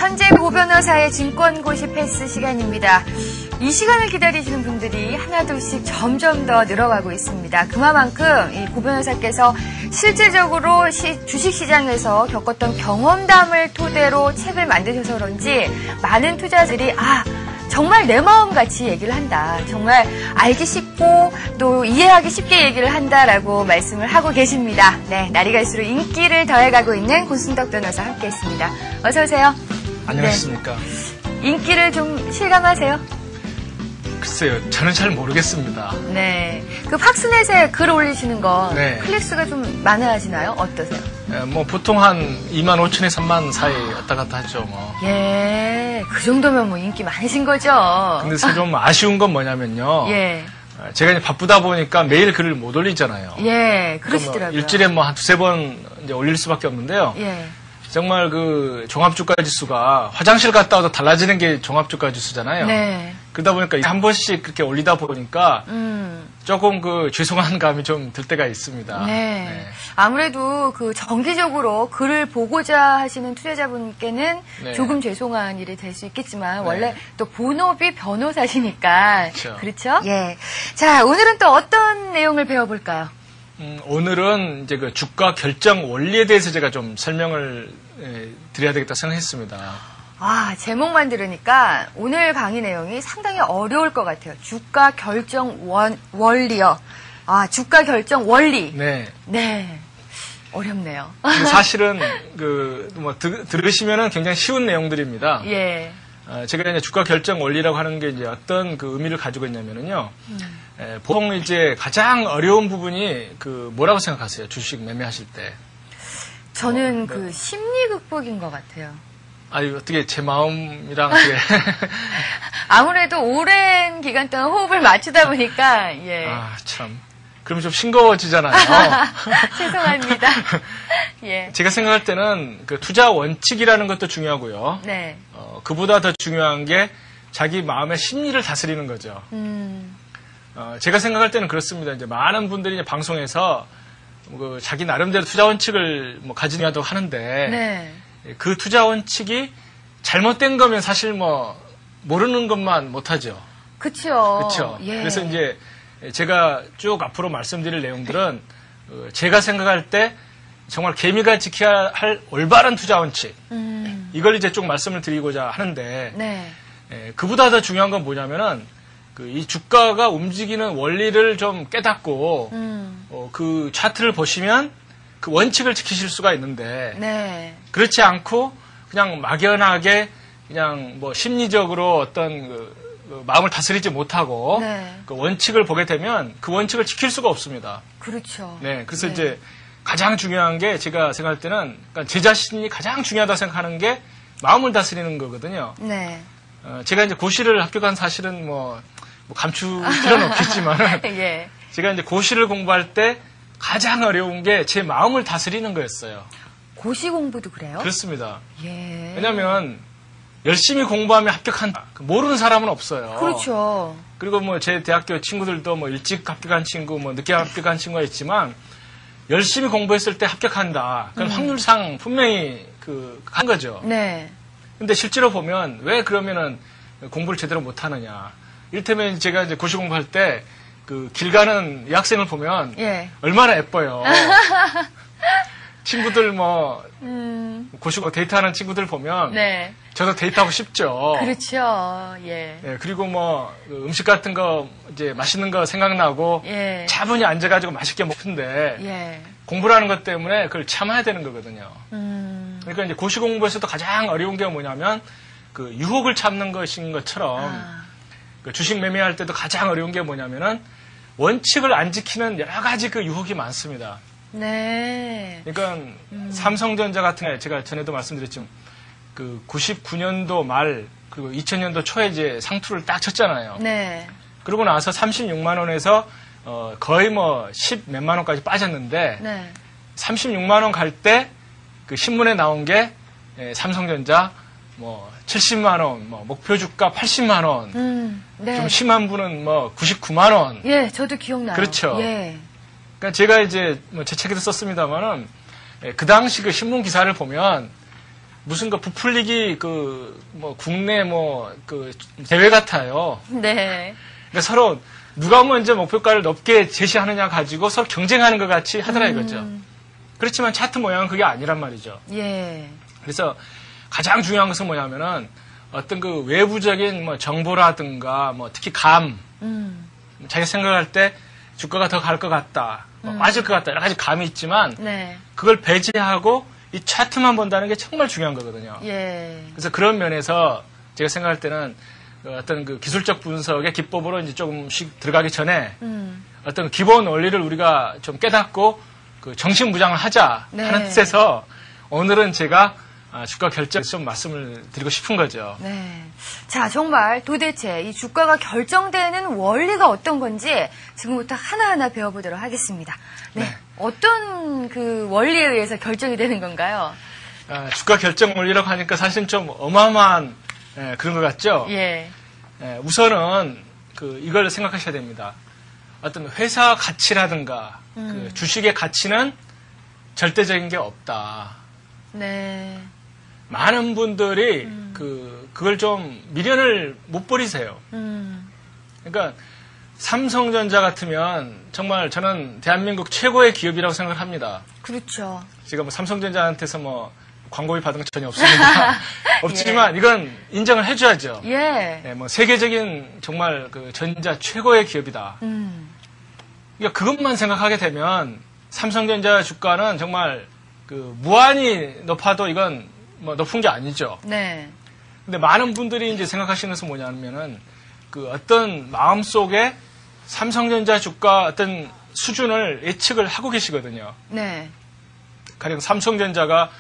천재 고 변호사의 증권고시 패스 시간입니다. 이 시간을 기다리시는 분들이 하나둘씩 점점 더 늘어가고 있습니다. 그만큼 이 고 변호사께서 실질적으로 주식시장에서 겪었던 경험담을 토대로 책을 만드셔서 그런지 많은 투자자들이 정말 내 마음같이 얘기를 한다. 정말 알기 쉽고 또 이해하기 쉽게 얘기를 한다라고 말씀을 하고 계십니다. 네, 날이 갈수록 인기를 더해가고 있는 고순덕 변호사 함께했습니다. 어서 오세요. 안녕하십니까. 네. 인기를 좀 실감하세요? 글쎄요, 저는 잘 모르겠습니다. 네, 그 팍스넷에 글 올리시는 거 네. 클릭수가 좀 많아 하시나요? 어떠세요? 뭐 보통 한 2만 5천에 3만 사이 왔다 갔다 하죠, 뭐. 예, 그 정도면 뭐 인기 많으신 거죠. 근데 좀 아쉬운 건 뭐냐면요. 예. 제가 이제 바쁘다 보니까 매일 글을 못 올리잖아요. 예, 그러시더라고요. 그러니까 일주일에 뭐 한 두세 번 이제 올릴 수밖에 없는데요. 예. 정말 그 종합주가 지수가 화장실 갔다 와도 달라지는 게 종합주가 지수잖아요. 네. 그러다 보니까 한 번씩 그렇게 올리다 보니까 조금 그 죄송한 감이 좀 들 때가 있습니다. 네. 네. 아무래도 그 정기적으로 글을 보고자 하시는 투자자분께는 네. 조금 죄송한 일이 될 수 있겠지만 네. 원래 또 본업이 변호사시니까. 그렇죠. 그렇죠? 예. 자, 오늘은 또 어떤 내용을 배워볼까요? 오늘은 이제 그 주가 결정 원리에 대해서 제가 좀 설명을 드려야 되겠다 생각했습니다. 제목만 들으니까 오늘 강의 내용이 상당히 어려울 것 같아요. 주가 결정 원리요. 주가 결정 원리. 네. 네. 어렵네요. 사실은 뭐 들으시면은 굉장히 쉬운 내용들입니다. 예. 제가 이제 주가 결정 원리라고 하는 게 이제 어떤 그 의미를 가지고 있냐면은요. 보통 이제 가장 어려운 부분이 뭐라고 생각하세요? 주식 매매하실 때. 저는 네. 심리 극복인 것 같아요. 어떻게 제 마음이랑 어떻게. 아무래도 오랜 기간 동안 호흡을 맞추다 보니까, 예. 참. 그러면 좀 싱거워지잖아요. 죄송합니다. 예. 제가 생각할 때는 그 투자 원칙이라는 것도 중요하고요. 네. 그보다 더 중요한 게 자기 마음의 심리를 다스리는 거죠. 제가 생각할 때는 그렇습니다. 이제 많은 분들이 이제 방송에서 자기 나름대로 투자 원칙을 뭐 가지냐고 하는데 네. 그 투자 원칙이 잘못된 거면 사실 뭐 모르는 것만 못하죠. 그렇죠. 그렇죠. 예. 그래서 이제 제가 쭉 앞으로 말씀드릴 내용들은 제가 생각할 때 정말 개미가 지켜야 할 올바른 투자 원칙 이걸 이제 쭉 말씀을 드리고자 하는데 네. 그보다 더 중요한 건 뭐냐면은 이 주가가 움직이는 원리를 좀 깨닫고 그 차트를 보시면 그 원칙을 지키실 수가 있는데 네. 그렇지 않고 그냥 막연하게 그냥 뭐 심리적으로 어떤 마음을 다스리지 못하고 네. 그 원칙을 보게 되면 그 원칙을 지킬 수가 없습니다. 그렇죠. 네, 그래서 네. 이제 가장 중요한 게 제가 생각할 때는 그러니까 제 자신이 가장 중요하다 생각하는 게 마음을 다스리는 거거든요. 네. 제가 이제 고시를 합격한 사실은 뭐 감출 필요는 없겠지만 예. 제가 이제 고시를 공부할 때 가장 어려운 게 제 마음을 다스리는 거였어요. 고시 공부도 그래요? 그렇습니다. 예. 왜냐하면 열심히 공부하면 합격한다. 모르는 사람은 없어요. 그렇죠. 그리고 뭐 제 대학교 친구들도 뭐 일찍 합격한 친구, 뭐 늦게 합격한 친구가 있지만 열심히 공부했을 때 합격한다. 그건 확률상 분명히 한 거죠. 네. 근데 실제로 보면 왜 그러면은 공부를 제대로 못 하느냐. 이를테면 제가 이제 고시 공부할 때 길 가는 여학생을 보면 예. 얼마나 예뻐요. 친구들 뭐 고시 데이트하는 친구들 보면 네. 저도 데이트하고 싶죠. 그렇죠. 예. 예, 그리고 뭐 음식 같은 거 이제 맛있는 거 생각나고 예. 차분히 앉아가지고 맛있게 먹는데 예. 공부라는 것 때문에 그걸 참아야 되는 거거든요. 그러니까 이제 고시 공부에서도 가장 어려운 게 뭐냐면 유혹을 참는 것인 것처럼 주식 매매할 때도 가장 어려운 게 뭐냐면은 원칙을 안 지키는 여러 가지 유혹이 많습니다. 네. 그러니까 삼성전자 같은 게 제가 전에도 말씀드렸지만 99년도 말 그리고 2000년도 초에 이제 상투를 딱 쳤잖아요. 네. 그러고 나서 36만 원에서 거의 뭐 10 몇만 원까지 빠졌는데 네. 36만 원 갈 때 신문에 나온 게 삼성전자 뭐 70만 원, 뭐 목표 주가 80만 원, 네. 좀 심한 분은 뭐 99만 원. 예, 저도 기억나요. 그렇죠. 예. 그러니까 제가 이제 뭐 제 책에도 썼습니다만은 그 당시 신문 기사를 보면 무슨 그 부풀리기 국내 대회 같아요. 네. 그러니까 서로 누가 먼저 목표가를 높게 제시하느냐 가지고 서로 경쟁하는 것 같이 하더라 이거죠. 그렇지만 차트 모양은 그게 아니란 말이죠. 예. 그래서 가장 중요한 것은 뭐냐면은 어떤 그 외부적인 정보라든가 특히 자기가 생각할 때 주가가 더 갈 것 같다, 빠질 것 같다, 여러 가지 감이 있지만 네. 그걸 배제하고 이 차트만 본다는 게 정말 중요한 거거든요. 예. 그래서 그런 면에서 제가 생각할 때는 어떤 그 기술적 분석의 기법으로 이제 조금씩 들어가기 전에 어떤 기본 원리를 우리가 좀 깨닫고 그 정신무장을 하자 하는 뜻에서 오늘은 제가 주가 결정에 좀 말씀을 드리고 싶은 거죠. 네. 자, 정말 도대체 이 주가가 결정되는 원리가 어떤 건지 지금부터 하나하나 배워보도록 하겠습니다. 네. 네. 어떤 그 원리에 의해서 결정이 되는 건가요? 주가 결정 원리라고 하니까 사실 좀 어마어마한 그런 것 같죠? 예. 우선은 이걸 생각하셔야 됩니다. 어떤 회사 가치라든가 그 주식의 가치는 절대적인 게 없다. 네. 많은 분들이 그걸 좀 미련을 못 버리세요. 그러니까 삼성전자 같으면 정말 저는 대한민국 최고의 기업이라고 생각합니다. 그렇죠. 제가 삼성전자한테서 광고비 받은 건 전혀 없습니다. 없지만 이건 인정을 해줘야죠. 예. 네, 세계적인 정말 그 전자 최고의 기업이다. 그러니까 그것만 생각하게 되면 삼성전자 주가는 정말 무한히 높아도 이건 높은 게 아니죠. 네. 근데 많은 분들이 이제 생각하시는 것은 뭐냐면은 어떤 마음속에 삼성전자 주가 어떤 수준을 예측을 하고 계시거든요. 네. 가령 삼성전자가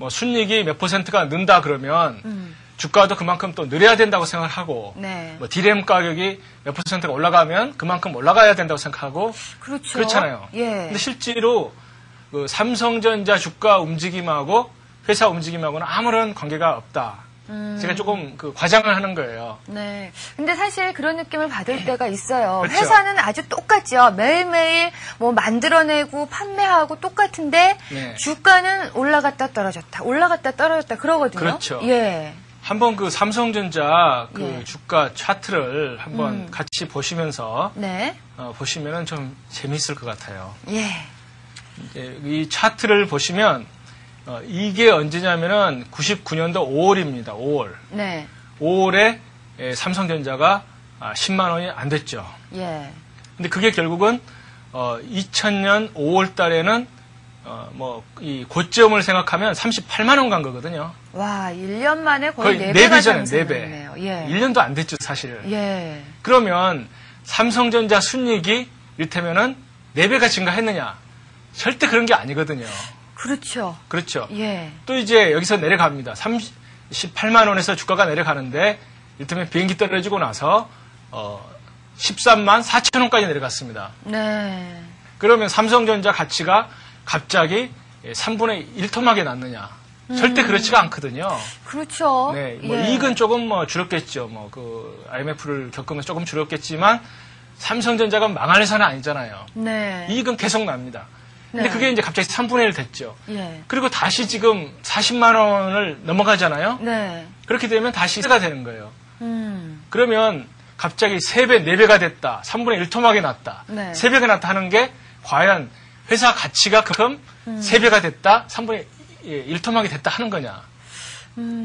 순이익이 몇 %가 는다 그러면 주가도 그만큼 또 늘어야 된다고 생각을 하고 네. 디램 가격이 몇 %가 올라가면 그만큼 올라가야 된다고 생각하고 그렇죠. 그렇잖아요. 예. 근데 실제로 삼성전자 주가 움직임하고 회사 움직임하고는 아무런 관계가 없다. 제가 조금 과장을 하는 거예요. 네. 근데 사실 그런 느낌을 받을 때가 있어요. 그렇죠. 회사는 아주 똑같죠. 매일매일 만들어내고 판매하고 똑같은데 네. 주가는 올라갔다 떨어졌다. 올라갔다 떨어졌다 그러거든요. 그렇죠. 예. 한번 삼성전자 예. 주가 차트를 한번 같이 보시면서 네. 보시면은 좀 재미있을 것 같아요. 예. 이 차트를 보시면 이게 언제냐면은 99년도 5월입니다. 5월. 네. 5월에 삼성전자가 10만 원이 안 됐죠. 예. 근데 그게 결국은 2000년 5월 달에는 이 고점을 생각하면 38만 원 간 거거든요. 와, 1년 만에 거의 4배가 4배잖아요. 4배. 상승했네요. 예. 1년도 안 됐죠, 사실. 예. 그러면 삼성전자 순이익이 이를테면은 4배가 증가했느냐? 절대 그런 게 아니거든요. 그렇죠. 그렇죠. 예. 또 이제 여기서 내려갑니다. 38만 원에서 주가가 내려가는데 이를테면 비행기 떨어지고 나서 13만 4천 원까지 내려갔습니다. 네. 그러면 삼성전자 가치가 갑자기 3분의 1토막에 났느냐? 절대 그렇지가 않거든요. 그렇죠. 네, 예. 이익은 조금 줄었겠죠. IMF를 겪으면서 조금 줄었겠지만 삼성전자가 망할 회사는 아니잖아요. 네. 이익은 계속 납니다. 근데 네. 그게 이제 갑자기 3분의 1 됐죠. 예. 그리고 다시 지금 40만 원을 넘어가잖아요. 네. 그렇게 되면 다시 4가 되는 거예요. 그러면 갑자기 3배, 4배가 됐다. 3분의 1토막이 났다. 네. 3배가 났다 하는 게 과연 회사 가치가 그럼 3배가 됐다. 3분의 1토막이 됐다 하는 거냐.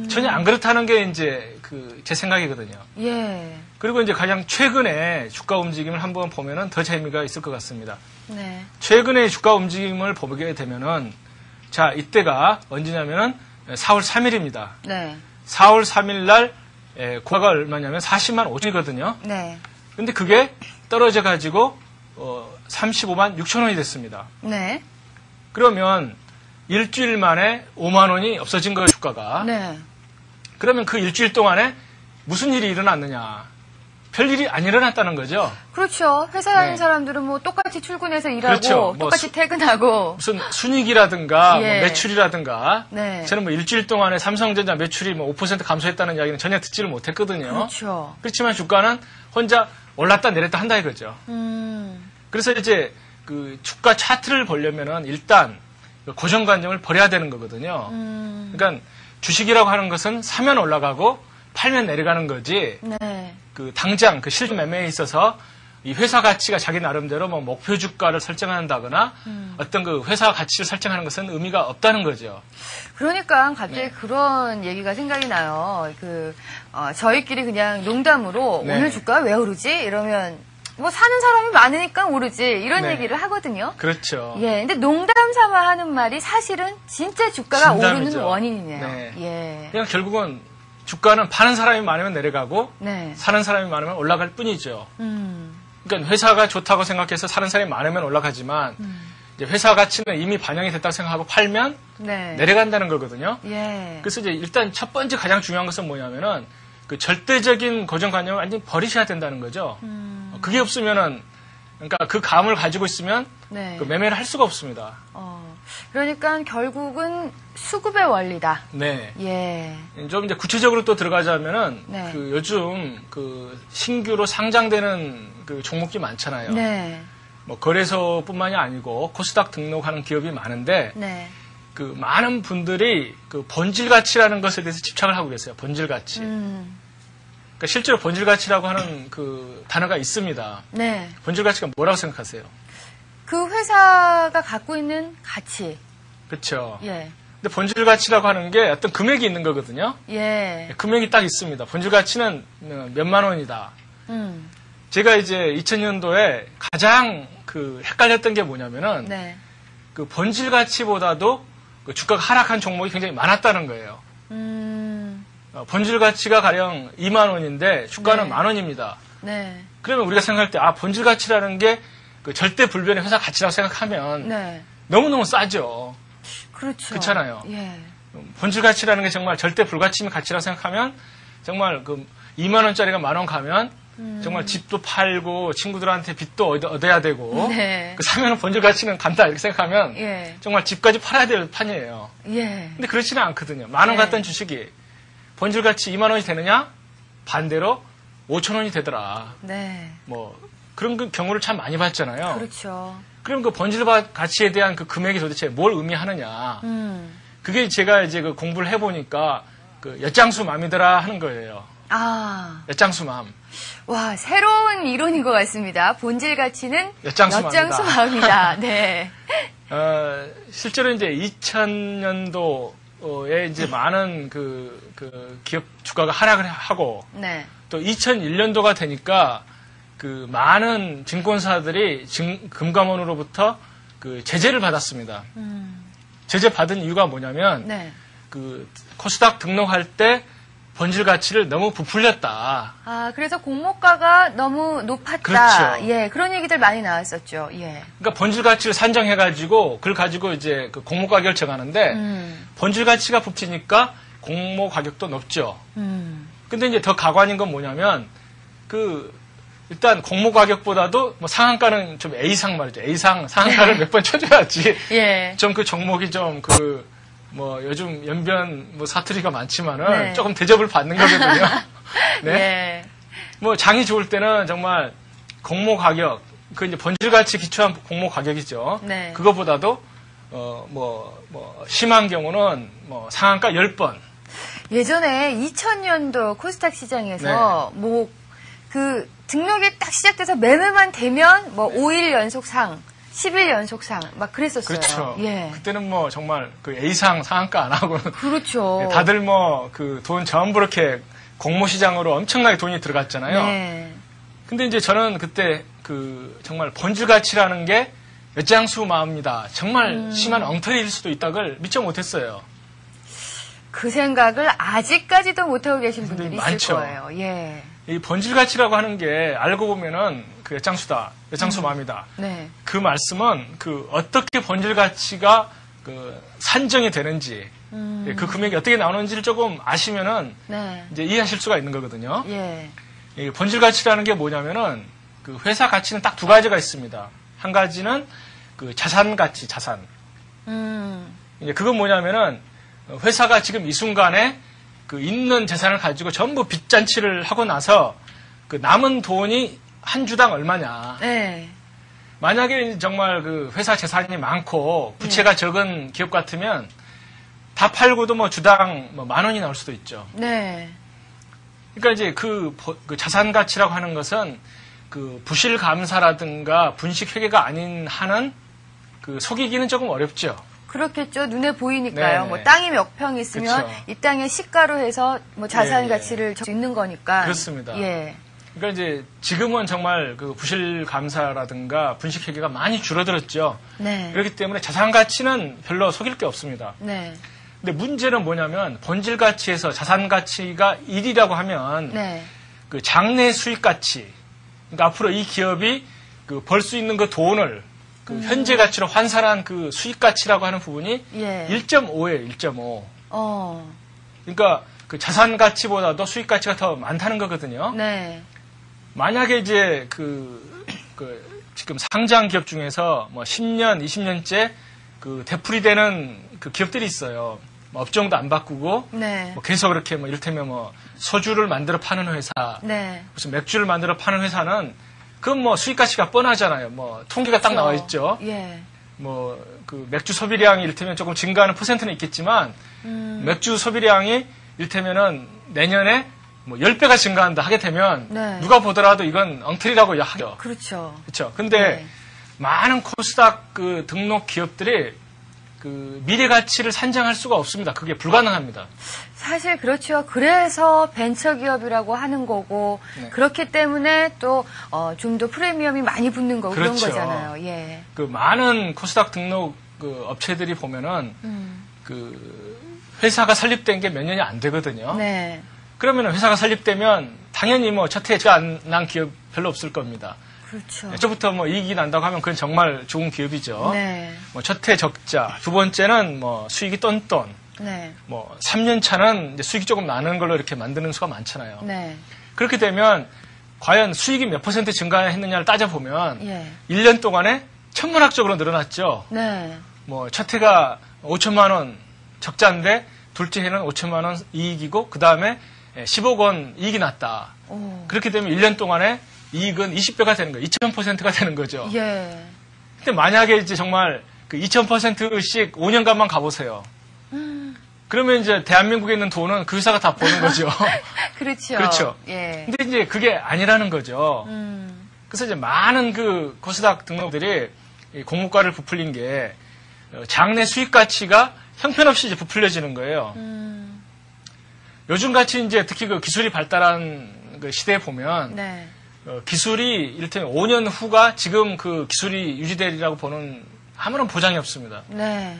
전혀 안 그렇다는 게 이제 제 생각이거든요. 예. 그리고 이제 가장 최근에 주가 움직임을 한번 보면은 더 재미가 있을 것 같습니다. 네. 최근에 주가 움직임을 보게 되면은 자, 이때가 언제냐면은 4월 3일입니다. 네. 4월 3일 날 고가가 얼마냐면 40만 5천이거든요. 네. 근데 그게 떨어져 가지고 35만 6천 원이 됐습니다. 네. 그러면 일주일 만에 5만 원이 없어진 거예요, 주가가. 네. 그러면 그 일주일 동안에 무슨 일이 일어났느냐? 별일이 안 일어났다는 거죠. 그렇죠. 회사 다니는 네. 사람들은 똑같이 출근해서 일하고 그렇죠. 똑같이 퇴근하고 무슨 순이익이라든가 예. 매출이라든가 네. 저는 일주일 동안에 삼성전자 매출이 5% 감소했다는 이야기는 전혀 듣지를 못했거든요. 그렇죠. 그렇지만 주가는 혼자 올랐다 내렸다 한다 이거죠. 그래서 이제 주가 차트를 보려면은 일단 고정관념을 버려야 되는 거거든요. 그러니까 주식이라고 하는 것은 사면 올라가고 팔면 내려가는 거지. 네. 그 당장 그 실질 매매에 있어서 이 회사 가치가 자기 나름대로 뭐 목표 주가를 설정한다거나 어떤 그 회사 가치를 설정하는 것은 의미가 없다는 거죠. 그러니까 갑자기 네. 그런 얘기가 생각이 나요. 저희끼리 그냥 농담으로 네. 오늘 주가 왜 오르지? 이러면 뭐 사는 사람이 많으니까 오르지. 이런 네. 얘기를 하거든요. 그렇죠. 예. 근데 농담 삼아 하는 말이 사실은 진짜 주가가 오르는 진담이죠. 원인이네요. 네. 예. 그냥 결국은 주가는 파는 사람이 많으면 내려가고 네. 사는 사람이 많으면 올라갈 뿐이죠. 그러니까 회사가 좋다고 생각해서 사는 사람이 많으면 올라가지만 이제 회사 가치는 이미 반영이 됐다고 생각하고 팔면 네. 내려간다는 거거든요. 예. 그래서 이제 일단 첫 번째 가장 중요한 것은 뭐냐면은 그 절대적인 고정관념을 완전히 버리셔야 된다는 거죠. 그게 없으면은 그러니까 그 감을 가지고 있으면 네. 그 매매를 할 수가 없습니다. 그러니까 결국은 수급의 원리다. 네. 예. 좀 이제 구체적으로 또 들어가자면은 네. 그 요즘 그 신규로 상장되는 그 종목이 많잖아요. 네. 뭐 거래소뿐만이 아니고 코스닥 등록하는 기업이 많은데 네. 그 많은 분들이 그 본질 가치라는 것에 대해서 집착을 하고 계세요. 본질 가치. 그러니까 실제로 본질 가치라고 하는 그 단어가 있습니다. 네. 본질 가치가 뭐라고 생각하세요? 그 회사가 갖고 있는 가치. 그렇죠. 예. 근데 본질 가치라고 하는 게 어떤 금액이 있는 거거든요. 예. 금액이 딱 있습니다. 본질 가치는 몇만 원이다. 제가 이제 2000년도에 가장 그 헷갈렸던 게 뭐냐면은 네. 그 본질 가치보다도 그 주가가 하락한 종목이 굉장히 많았다는 거예요. 본질 가치가 가령 2만 원인데 주가는 네. 만 원입니다. 네. 그러면 우리가 생각할 때 본질 가치라는 게 그 절대 불변의 회사 가치라고 생각하면 네. 너무너무 싸죠. 그렇죠. 그렇잖아요. 예. 본질 가치라는 게 정말 절대 불가침의 가치라고 생각하면 정말 그 2만 원짜리가 만 원 가면 정말 집도 팔고 친구들한테 빚도 얻어야 되고 네. 그 사면은 본질 가치는 간다 이렇게 생각하면 예. 정말 집까지 팔아야 될 판이에요. 예. 근데 그렇지는 않거든요. 만 원 네. 갔던 주식이 본질 가치 2만 원이 되느냐? 반대로 5천 원이 되더라. 네. 뭐 그런 그 경우를 참 많이 봤잖아요. 그렇죠. 그럼 그 본질 가치에 대한 그 금액이 도대체 뭘 의미하느냐? 그게 제가 이제 그 공부를 해보니까 그 엿장수 맘이더라 하는 거예요. 엿장수 맘. 와, 새로운 이론인 것 같습니다. 본질 가치는 엿장수 마음이다. 네. 실제로 이제 2000년도에 이제 많은 그 기업 주가가 하락을 하고 네. 또 2001년도가 되니까 그 많은 증권사들이 금감원으로부터 그 제재를 받았습니다. 제재 받은 이유가 뭐냐면 네. 그 코스닥 등록할 때 본질 가치를 너무 부풀렸다. 그래서 공모가가 너무 높았다. 그렇죠. 예, 그런 얘기들 많이 나왔었죠. 예. 그러니까 본질 가치를 산정해가지고 그걸 가지고 이제 그 공모 가격을 정하는데 본질 가치가 붙이니까 공모 가격도 높죠. 근데 이제 더 가관인 건 뭐냐면 일단 공모 가격보다도 뭐 상한가는 좀 A상 말이죠. A상 상한가를 몇 번 쳐줘야지. 예. 좀 그 종목이 좀 뭐 요즘 연변 뭐 사투리가 많지만은 네. 조금 대접을 받는 거거든요. 네. 예. 뭐 장이 좋을 때는 정말 공모 가격, 그 이제 본질 가치 기초한 공모 가격이죠. 네. 그거보다도 심한 경우는 뭐 상한가 10번. 예전에 2000년도 코스닥 시장에서 네. 등록이 딱 시작돼서 매매만 되면 5일 연속 상, 10일 연속 상, 막 그랬었어요. 그렇죠. 예. 그때는 뭐 정말 그 A상 상한가 안 하고 그렇죠. 다들 뭐 그 돈 전부 이렇게 공모 시장으로 엄청나게 돈이 들어갔잖아요. 네. 근데 이제 저는 그때 정말 본질 가치라는 게 엿장수 마음이다. 정말 심한 엉터리일 수도 있다걸 미처 못했어요. 그 생각을 아직까지도 못하고 계신 분들이 있을 많죠. 거예요. 예. 이 본질 가치라고 하는 게 알고 보면은 그 엿장수다. 엿장수 마음이다. 네. 그 말씀은 어떻게 본질 가치가 산정이 되는지 그 금액이 어떻게 나오는지를 조금 아시면은 네. 이제 이해하실 수가 있는 거거든요. 예. 이 본질 가치라는 게 뭐냐면은 그 회사 가치는 딱 두 가지가 있습니다. 한 가지는 그 자산 가치, 자산. 이제 그건 뭐냐면은 회사가 지금 이 순간에 그 있는 재산을 가지고 전부 빚잔치를 하고 나서 그 남은 돈이 한 주당 얼마냐. 네. 만약에 정말 그 회사 재산이 많고 부채가 적은 기업 같으면 다 팔고도 뭐 주당 뭐 10,000원이 나올 수도 있죠. 네. 그러니까 이제 그 자산 가치라고 하는 것은 그 부실 감사라든가 분식 회계가 아닌 한은 그 속이기는 조금 어렵죠. 그렇겠죠. 눈에 보이니까요. 네네. 뭐 땅이 몇 평 있으면 그쵸. 이 땅의 시가로 해서 뭐 자산 예, 가치를 줄 수 있는 거니까. 그렇습니다. 예. 그러니까 이제 지금은 정말 그 부실 감사라든가 분식 회계가 많이 줄어들었죠. 네. 그렇기 때문에 자산 가치는 별로 속일 게 없습니다. 네. 근데 문제는 뭐냐면 본질 가치에서 자산 가치가 1이라고 하면 네. 그 장래 수익 가치. 그러니까 앞으로 이 기업이 그 벌 수 있는 그 돈을 그 현재 가치로 환산한 그 수익 가치라고 하는 부분이 예. 1.5예요, 1.5. 어. 그러니까 그 자산 가치보다도 수익 가치가 더 많다는 거거든요. 네. 만약에 이제 그 지금 상장 기업 중에서 뭐 10년, 20년째 그 되풀이되는 그 기업들이 있어요. 뭐 업종도 안 바꾸고 네. 뭐 계속 그렇게 뭐 이를테면 뭐 소주를 만들어 파는 회사, 네. 무슨 맥주를 만들어 파는 회사는 그건 뭐 수익 가치가 뻔하잖아요. 뭐 통계가 딱 나와 있죠. 예. 뭐 그 맥주 소비량이 이를테면 조금 증가하는 퍼센트는 있겠지만 맥주 소비량이 이를테면은 내년에 뭐 10배가 증가한다 하게 되면 네. 누가 보더라도 이건 엉터리라고 하죠. 그렇죠. 그렇죠. 근데 네. 많은 코스닥 그 등록 기업들이 그 미래 가치를 산정할 수가 없습니다. 그게 불가능합니다. 사실 그렇죠. 그래서 벤처기업이라고 하는 거고 네. 그렇기 때문에 또 좀 더 프리미엄이 많이 붙는 거고 그렇죠. 그런 거잖아요. 예. 그 많은 코스닥 등록 그 업체들이 보면은 그 회사가 설립된 게 몇 년이 안 되거든요. 네. 그러면 회사가 설립되면 당연히 뭐 첫 해가 안 난 기업 별로 없을 겁니다. 그렇죠. 처부터 뭐 이익이 난다고 하면 그건 정말 좋은 기업이죠. 네. 뭐 첫 해 적자, 두 번째는 뭐 수익이 똔똔, 네. 뭐 3년 차는 이제 수익이 조금 나는 걸로 이렇게 만드는 수가 많잖아요. 네. 그렇게 되면 과연 수익이 몇 % 증가했느냐를 따져보면 예. 1년 동안에 천문학적으로 늘어났죠. 네. 뭐 첫 해가 5천만 원 적자인데 둘째 해는 5천만 원 이익이고 그 다음에 10억 원 이익이 났다. 오. 그렇게 되면 1년 동안에 이익은 20배가 되는 거예요. 2000%가 되는 거죠. 예. 근데 만약에 이제 정말 그 2000%씩 5년간만 가보세요. 그러면 이제 대한민국에 있는 돈은 그 회사가 다 버는 거죠. 그렇죠. 그렇죠. 예. 근데 이제 그게 아니라는 거죠. 그래서 이제 많은 그 코스닥 등록들이 이 공모가를 부풀린 게 장래 수익 가치가 형편없이 이제 부풀려지는 거예요. 요즘 같이 이제 특히 그 기술이 발달한 그 시대에 보면 네. 기술이 이를테면 5년 후가 지금 그 기술이 유지되리라고 보는 아무런 보장이 없습니다. 네.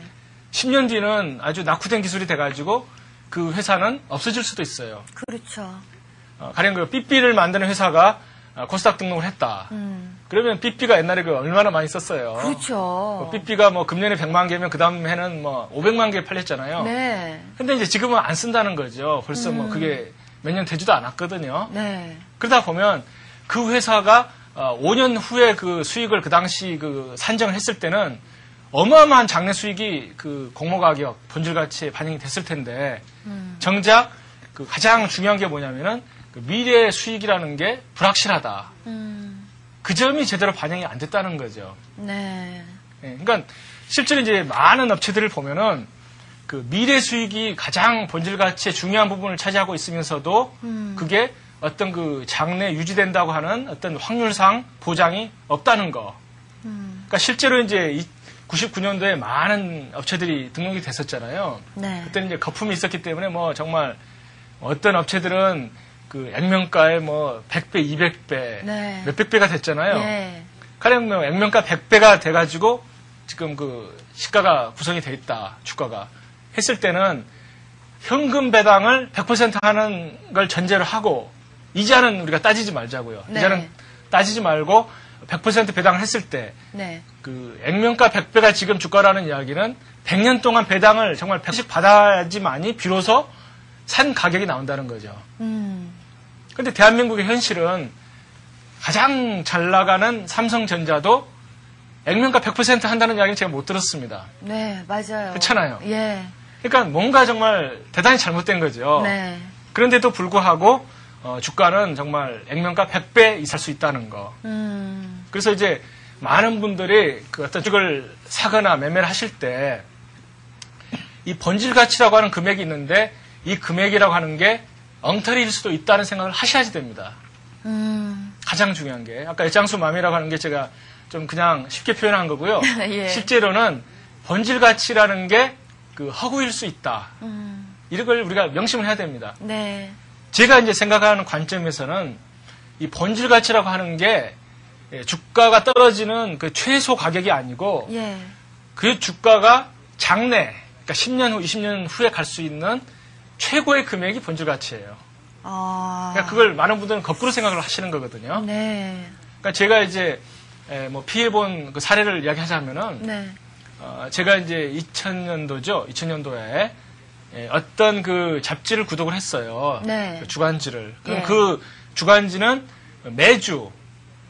10년 뒤는 아주 낙후된 기술이 돼가지고 그 회사는 없어질 수도 있어요. 그렇죠. 가령 그 삐삐를 만드는 회사가 코스닥 등록을 했다. 그러면 삐삐가 옛날에 그 얼마나 많이 썼어요. 그렇죠. 삐삐가 뭐 금년에 100만 개면 그 다음 해는 뭐 500만 개 팔렸잖아요. 네. 근데 이제 지금은 안 쓴다는 거죠. 벌써 뭐 그게 몇 년 되지도 않았거든요. 네. 그러다 보면 그 회사가 5년 후에 그 수익을 그 당시 그 산정을 했을 때는 어마어마한 장래 수익이 그 공모 가격, 본질 가치에 반영이 됐을 텐데 정작 그 가장 중요한 게 뭐냐면은 그 미래 수익이라는 게 불확실하다. 그 점이 제대로 반영이 안 됐다는 거죠. 네. 예, 그러니까 실제로 이제 많은 업체들을 보면은 그 미래 수익이 가장 본질 가치의 중요한 부분을 차지하고 있으면서도 그게 어떤 그 장래 유지된다고 하는 어떤 확률상 보장이 없다는 거. 그러니까 실제로 이제 99년도에 많은 업체들이 등록이 됐었잖아요. 네. 그때는 이제 거품이 있었기 때문에 뭐 정말 어떤 업체들은 그 액면가에 뭐 100배, 200배, 네. 몇백 배가 됐잖아요. 네. 가령 뭐 액면가 100배가 돼가지고 지금 그 시가가 구성이 돼 있다, 주가가. 했을 때는 현금 배당을 100% 하는 걸 전제로 하고 이자는 우리가 따지지 말자고요. 네. 이자는 따지지 말고 100% 배당을 했을 때 네. 그 액면가 100배가 지금 주가라는 이야기는 100년 동안 배당을 정말 100씩 받아야지만이 비로소 산 가격이 나온다는 거죠. 그런데 대한민국의 현실은 가장 잘 나가는 삼성전자도 액면가 100% 한다는 이야기는 제가 못 들었습니다. 네, 맞아요. 그렇잖아요. 예. 그러니까 뭔가 정말 대단히 잘못된 거죠. 네. 그런데도 불구하고 주가는 정말 액면가 100배 이상 수 있다는 거. 그래서 이제 많은 분들이 그 어떤 주식을 사거나 매매를 하실 때 이 본질 가치라고 하는 금액이 있는데 이 금액이라고 하는 게 엉터리일 수도 있다는 생각을 하셔야지 됩니다. 가장 중요한 게 아까 애장수맘이라고 하는 게 제가 좀 그냥 쉽게 표현한 거고요. 예. 실제로는 본질 가치라는 게 그 허구일 수 있다. 이런 걸 우리가 명심을 해야 됩니다. 네. 제가 이제 생각하는 관점에서는 이 본질 가치라고 하는 게 주가가 떨어지는 그 최소 가격이 아니고 예. 그 주가가 장래, 그러니까 10년 후, 20년 후에 갈 수 있는 최고의 금액이 본질 가치예요. 그러니까 그걸 많은 분들은 거꾸로 생각을 하시는 거거든요. 네. 그러니까 제가 이제 뭐 피해본 그 사례를 이야기하자면은 네. 제가 이제 2000년도죠. 2000년도에 어떤 그 잡지를 구독을 했어요. 네. 그 주간지를. 그럼 예. 그 주간지는 매주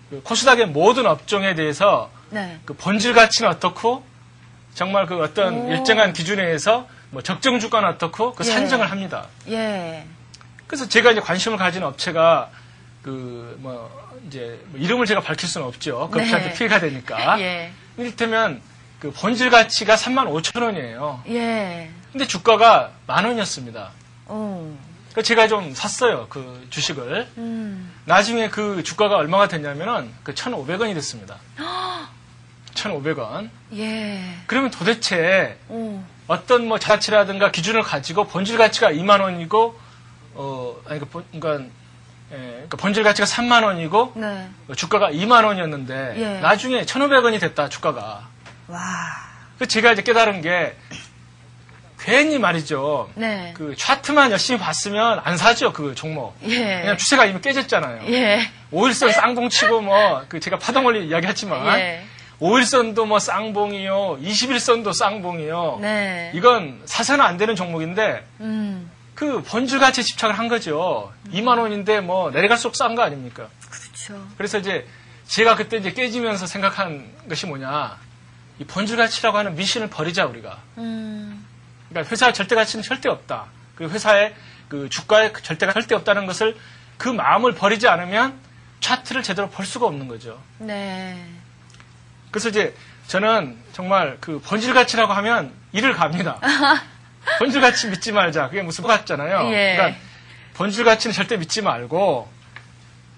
그 코스닥의 모든 업종에 대해서 네. 그 본질 가치는 어떻고 정말 그 어떤 오. 일정한 기준에 의해서 뭐 적정 주가는 어떻고 그 예. 산정을 합니다. 예. 그래서 제가 이제 관심을 가진 업체가 그 뭐 이제 뭐 이름을 제가 밝힐 수는 없죠. 그 업체한테 네. 피해가 되니까. 예. 이를테면 그 본질 가치가 35,000원이에요. 예. 근데 주가가 10,000원이었습니다. 오. 그래서 제가 좀 샀어요. 그 주식을. 나중에 그 주가가 얼마가 됐냐면은 그 1,500원이 됐습니다. 1,500원. 예. 그러면 도대체 오. 어떤 뭐 가치라든가 기준을 가지고 본질 가치가 2만 원이고 그러니까 본질 가치가 3만 원이고 네. 주가가 2만 원이었는데 예. 나중에 1,500원이 됐다 주가가. 와. 그래서 제가 이제 깨달은 게 괜히 말이죠. 네. 그 차트만 열심히 봤으면 안 사죠 그 종목. 예. 그냥 추세가 이미 깨졌잖아요. 예. 5일선 쌍봉치고 뭐 그 제가 파동원리 이야기했지만 예. 5일선도 뭐 쌍봉이요, 21선도 쌍봉이요. 네. 이건 사서는 안 되는 종목인데 그 본질 가치에 집착을 한 거죠. 2만 원인데 뭐 내려갈수록 싼 거 아닙니까? 그렇죠. 그래서 이제 제가 그때 이제 깨지면서 생각한 것이 뭐냐. 이 본질 가치라고 하는 미신을 버리자 우리가. 그러니까 회사의 절대 가치는 절대 없다. 그리고 회사의 그 주가의 절대가 절대 없다는 것을 그 마음을 버리지 않으면 차트를 제대로 볼 수가 없는 거죠. 네. 그래서 이제 저는 정말 그 본질 가치라고 하면 이를 갑니다. 본질 가치 믿지 말자. 그게 무슨 거 같잖아요. 예. 그러니까 본질 가치는 절대 믿지 말고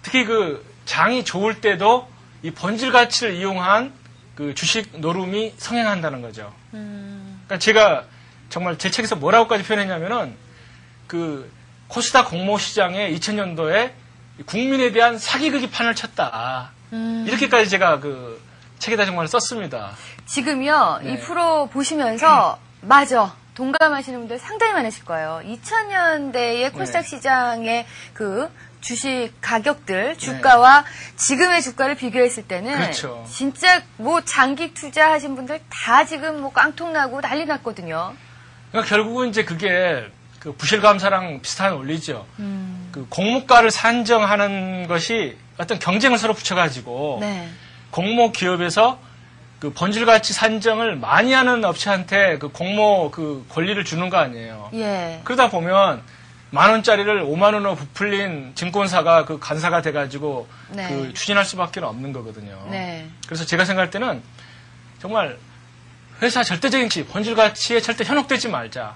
특히 그 장이 좋을 때도 이 본질 가치를 이용한 그 주식 노름이 성행한다는 거죠. 그러니까 제가 정말 제 책에서 뭐라고까지 표현했냐면은 그 코스닥 공모 시장에 2000년도에 국민에 대한 사기극이 판을 쳤다. 이렇게까지 제가 그 책에다 정말 썼습니다. 지금요, 네. 이 프로 보시면서, 맞아. 동감하시는 분들 상당히 많으실 거예요. 2000년대의 코스닥 네. 시장의 그 주식 가격들, 주가와 지금의 주가를 비교했을 때는 그렇죠. 진짜 뭐 장기 투자하신 분들 다 지금 뭐 깡통나고 난리 났거든요. 그러니까 결국은 이제 그게 그 부실감사랑 비슷한 원리죠. 그 공모가를 산정하는 것이 어떤 경쟁을 서로 붙여가지고 네. 공모 기업에서 그 본질 가치 산정을 많이 하는 업체한테 그 공모 그 권리를 주는 거 아니에요. 예. 그러다 보면 10,000원짜리를 5만 원으로 부풀린 증권사가 그 간사가 돼가지고 네. 그 추진할 수밖에 없는 거거든요. 네. 그래서 제가 생각할 때는 정말 회사 절대적인 가치, 본질 가치에 절대 현혹되지 말자.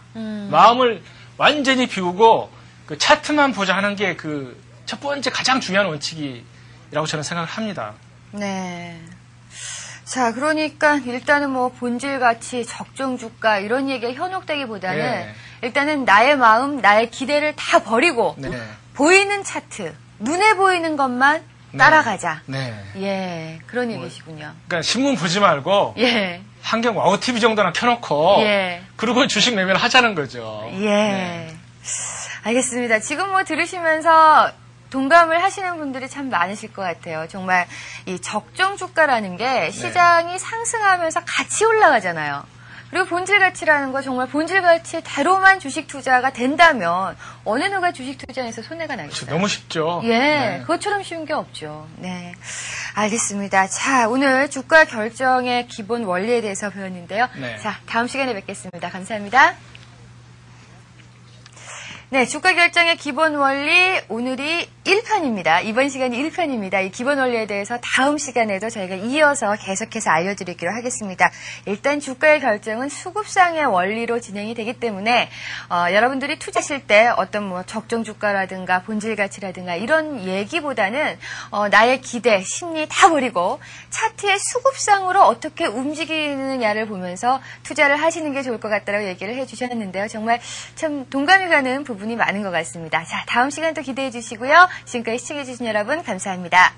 마음을 완전히 비우고 그 차트만 보자 하는 게 그 첫 번째 가장 중요한 원칙이라고 저는 생각을 합니다. 네. 자, 그러니까 일단은 뭐 본질 가치, 적정 주가 이런 얘기에 현혹되기보다는 네. 일단은 나의 마음, 나의 기대를 다 버리고 네. 보이는 차트, 눈에 보이는 것만 따라가자. 네. 예, 그런 얘기시군요. 그러니까 신문 보지 말고 예, 환경 와우 TV 정도나 켜놓고 예. 그리고 주식 매매를 하자는 거죠. 예. 네. 알겠습니다. 지금 뭐 들으시면서 동감을 하시는 분들이 참 많으실 것 같아요. 정말 이 적정 주가라는 게 시장이 상승하면서 같이 올라가잖아요. 그리고 본질 가치라는 거 정말 본질 가치대로만 주식 투자가 된다면 어느 누가 주식 투자에서 손해가 나겠어요. 너무 쉽죠. 예, 네. 그것처럼 쉬운 게 없죠. 네, 알겠습니다. 자, 오늘 주가 결정의 기본 원리에 대해서 배웠는데요. 네. 자, 다음 시간에 뵙겠습니다. 감사합니다. 네, 주가 결정의 기본 원리 오늘이 1편입니다. 이번 시간이 1편입니다. 이 기본 원리에 대해서 다음 시간에도 저희가 이어서 계속해서 알려드리기로 하겠습니다. 일단 주가의 결정은 수급상의 원리로 진행이 되기 때문에 여러분들이 투자하실 때 어떤 뭐 적정 주가라든가 본질 가치라든가 이런 얘기보다는 나의 기대, 심리 다 버리고 차트의 수급상으로 어떻게 움직이느냐를 보면서 투자를 하시는 게 좋을 것 같다고 얘기를 해주셨는데요. 정말 참 동감이 가는 부분이 많은 것 같습니다. 자, 다음 시간 또 기대해 주시고요. 지금까지 시청해주신 여러분 감사합니다.